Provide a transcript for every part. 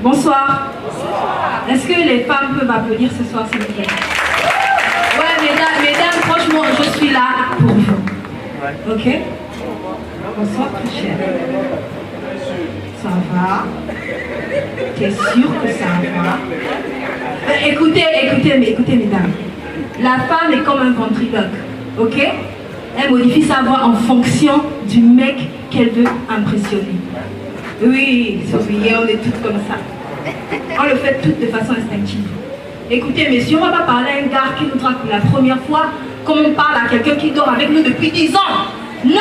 Bonsoir. Est-ce que les femmes peuvent applaudir ce soir, s'il vous plaît? Ouais, mesdames, franchement, je suis là pour vous. Ok? Bonsoir, très cher. Ça va? T'es sûr que ça va? Écoutez, mesdames. La femme est comme un ventriloque, ok? Elle modifie sa voix en fonction du mec qu'elle veut impressionner. Oui, Sophie, on est toutes comme ça. On le fait toutes de façon instinctive. Écoutez, messieurs, on ne va pas parler à un gars qui nous drague pour la première fois comme on parle à quelqu'un qui dort avec nous depuis 10 ans. Non!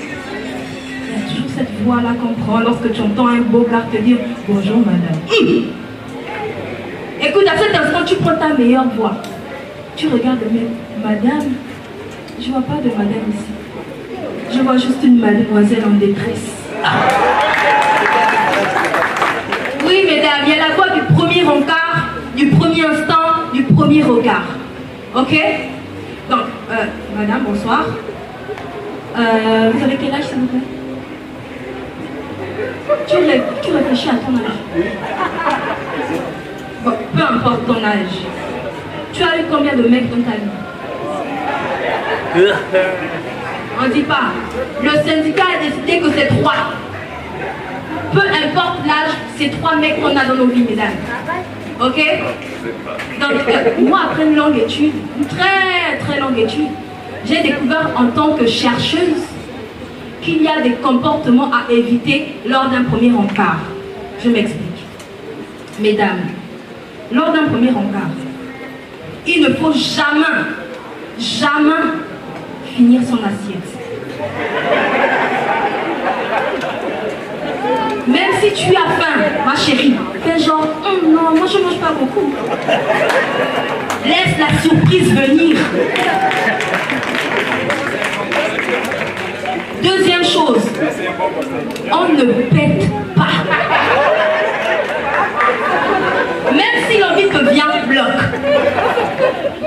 Il y a toujours cette voix-là qu'on prend lorsque tu entends un beau gars te dire « Bonjour, madame. Écoute, à cet instant, tu prends ta meilleure voix. Tu regardes le mec. Madame, je ne vois pas de madame ici. Je vois juste une mademoiselle en détresse. Oui, mesdames, il y a la voix du premier encart, du premier instant, du premier regard. Ok? Donc, madame, bonsoir. Vous avez quel âge, s'il vous plaît? Tu réfléchis à ton âge. Bon, peu importe ton âge. Tu as eu combien de mecs dans ta vie? On ne dit pas. Le syndicat a décidé que c'est 3. Peu importe l'âge, c'est 3 mecs qu'on a dans nos vies, mesdames. Ok? Donc, moi, après une longue étude, une très très longue étude, j'ai découvert en tant que chercheuse qu'il y a des comportements à éviter lors d'un premier encart. Je m'explique. Mesdames, lors d'un premier encart, il ne faut jamais finir son assiette. Même si tu as faim, ma chérie, fais genre, non, moi je ne mange pas beaucoup. Laisse la surprise venir. Deuxième chose, on ne pète pas. Même si l'envie te vient, bloque.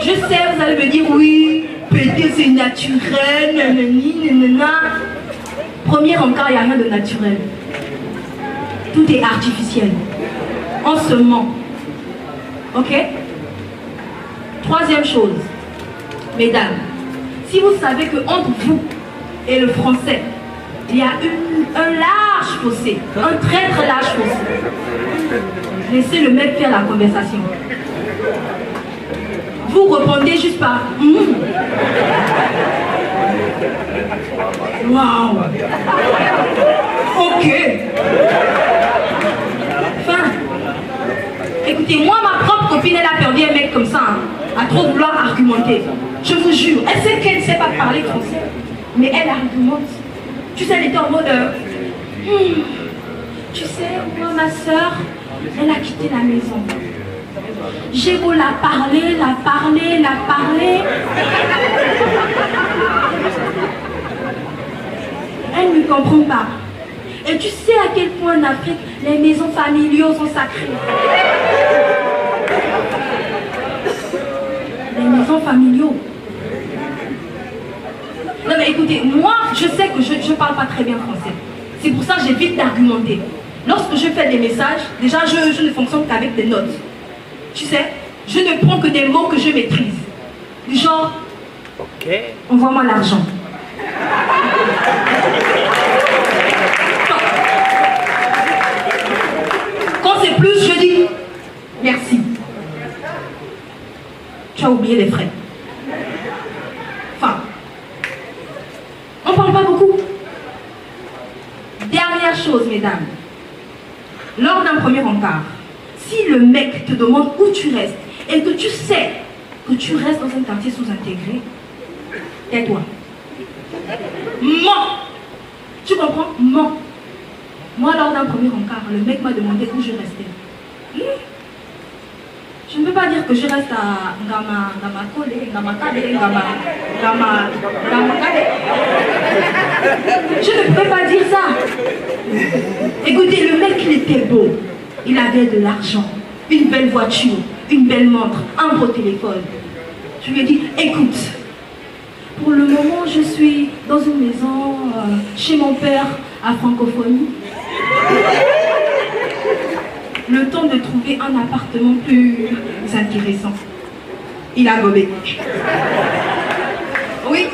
Je sais, vous allez me dire, oui, péter c'est naturel, nanani, nanana. Premier encart, il n'y a rien de naturel. Tout est artificiel. On se ment. Ok? Troisième chose, mesdames, si vous savez que entre vous et le français, il y a un large fossé, un très très large fossé, laissez le mec faire la conversation. Vous répondez juste par Waouh. Ok. Enfin, écoutez, moi ma propre copine, elle a perdu un mec comme ça, à trop vouloir argumenter. Je vous jure, elle sait qu'elle ne sait pas parler français, mais elle argumente. Tu sais, elle était en mode tu sais, moi ma soeur, elle a quitté la maison. J'ai beau la parler. Elle ne comprend pas. Et tu sais à quel point en Afrique, les maisons familiaux sont sacrées. Les maisons familiaux. Non mais écoutez, moi je sais que je ne parle pas très bien français. C'est pour ça que j'évite d'argumenter. Lorsque je fais des messages, déjà je ne fonctionne qu'avec des notes. Tu sais, je ne prends que des mots que je maîtrise. Du genre, ok, envoie-moi l'argent. Quand c'est plus, je dis merci. Tu as oublié les frais. Enfin, on ne parle pas beaucoup. Dernière chose, mesdames. Lors d'un premier encart, si le mec te demande où tu restes et que tu sais que tu restes dans un quartier sous-intégré, tais-toi. Mens. Tu comprends? Mens. Moi, lors d'un premier encart, le mec m'a demandé où je restais. Je ne peux pas dire que je reste à Ngamakole, Je ne peux pas dire ça. Écoutez, le mec, il était beau. Il avait de l'argent, une belle voiture, une belle montre, un beau téléphone. Je lui ai dit, écoute, pour le moment, je suis dans une maison chez mon père à Francophonie. le temps de trouver un appartement plus intéressant. Il a gobé. Oui.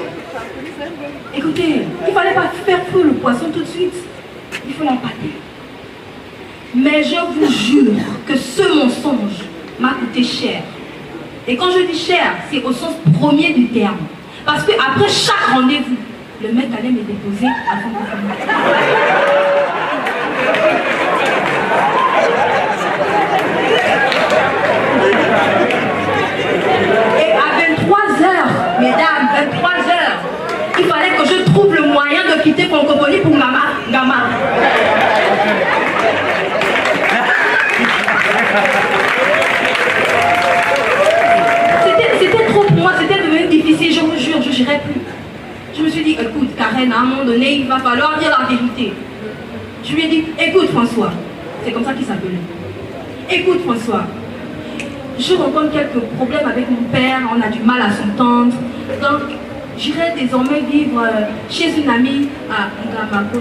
Écoutez, il ne fallait pas faire fou le poisson tout de suite. Il faut l'empâter. Mais je vous jure que ce mensonge m'a coûté cher. Et quand je dis cher, c'est au sens premier du terme. Parce qu'après chaque rendez-vous, le mec allait me déposer à son compagnie. Et à 23h, mesdames, 23h, il fallait que je trouve le moyen de quitter Francophonie pour Gama. C'était trop pour moi, c'était devenu difficile, je vous jure, je n'irai plus. Je me suis dit, écoute, Karen, à un moment donné, il va falloir dire la vérité. Je lui ai dit, écoute François, c'est comme ça qu'il s'appelait. Écoute François, je rencontre quelques problèmes avec mon père, on a du mal à s'entendre. Donc, j'irai désormais vivre chez une amie à Ngamako.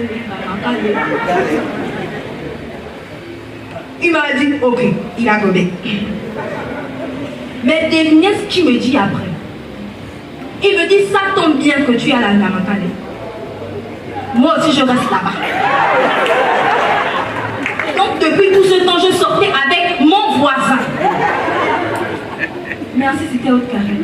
Il m'a dit, ok, il a gobé. Mais devinez ce qu'il me dit après. Il me dit, ça tombe bien que tu es à la Namakale. Moi aussi, je reste là-bas. Donc, depuis tout ce temps, je sortais avec mon voisin. Merci, c'était autre carré.